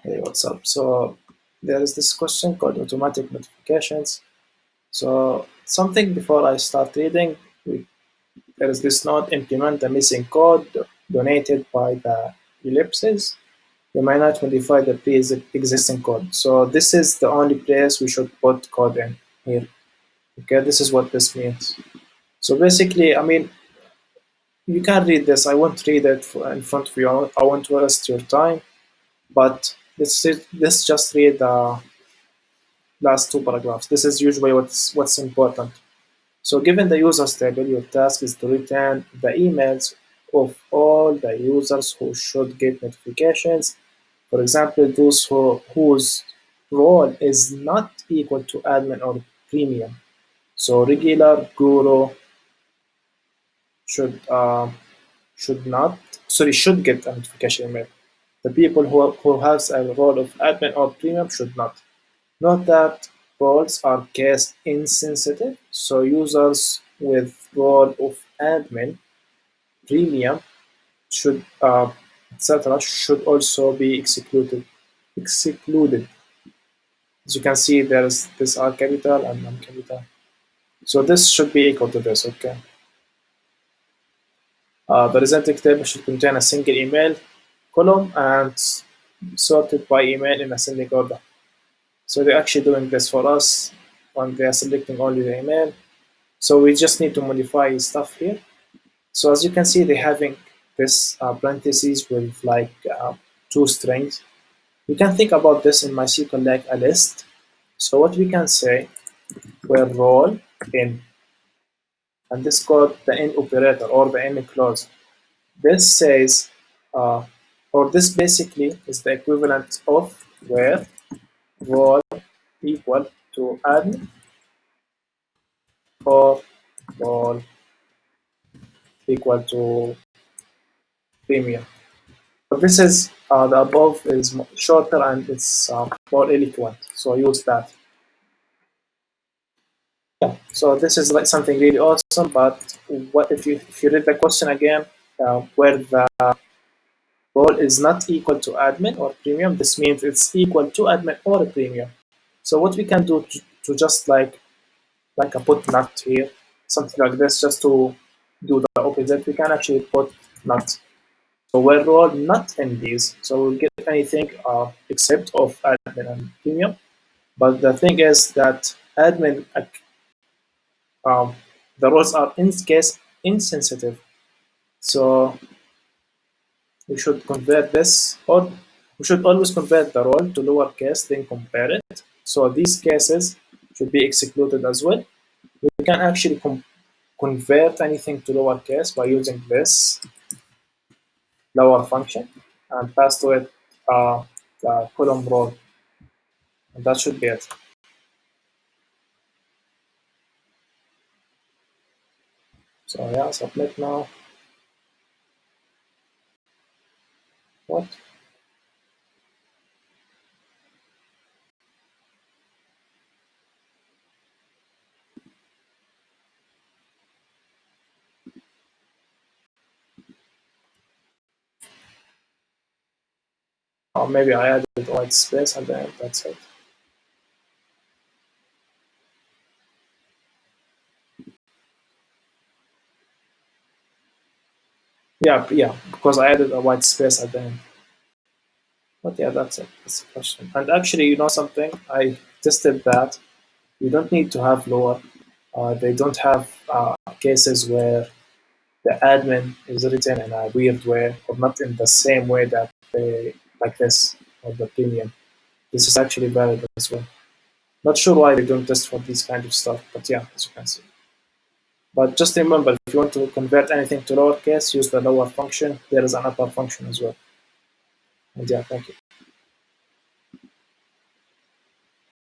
Hey, what's up? So there is this question called automatic notifications. So something before I start reading, there is this note: implement the missing code donated by the ellipses. You may not modify the pre-existing code. So this is the only place we should put code in here. Okay, this is what this means. So basically, I mean, you can read this. I won't read it in front of you. I won't waste your time. But let's just read the last two paragraphs. This is usually what's important. So given the users table, your task is to return the emails of all the users who should get notifications. For example, those whose role is not equal to admin or premium. So regular guru should not should get a notification email. The people who has a role of admin or premium should not. Note that roles are case insensitive, so users with role of admin, premium, should etc. should also be excluded. As you can see, there's this R capital and non-capital. So this should be equal to this, okay? The resulting table should contain a single email column and sorted by email in ascending order. So they're actually doing this for us when they are selecting only the email. So we just need to modify stuff here. So as you can see, they're having this parentheses with like two strings. You can think about this in MySQL like a list. So what we can say, where role in, and this called the in operator or the in clause. This says, or this basically is the equivalent of where role equal to admin or role equal to premium. But this is the above is shorter and it's more eloquent, so use that. Yeah. So this is like something really awesome. But what if you read the question again, where the role is not equal to admin or premium? This means it's equal to admin or premium. So what we can do to just like a put not here, something like this, just to do the opposite, we can actually put not. So where role not in these, so we'll get anything except of admin and premium. But the thing is that admin, um, the roles are in case insensitive. So we should convert this, or we should always convert the role to lowercase, then compare it. So these cases should be excluded as well. We can actually convert anything to lowercase by using this lower function and pass to it the column role. And that should be it. So yeah, submit now. What? Or maybe I added white space and then that's it. Yeah, because I added a white space at the end. But yeah, that's it. That's the question. And actually, you know something? I tested that. You don't need to have lower. They don't have cases where the admin is written in a weird way or not in the same way that they like this or the premium. This is actually valid as well. Not sure why they don't test for this kind of stuff, but yeah, as you can see. But just remember, if you want to convert anything to lowercase, use the lower function. There is an upper function as well. And yeah, thank you.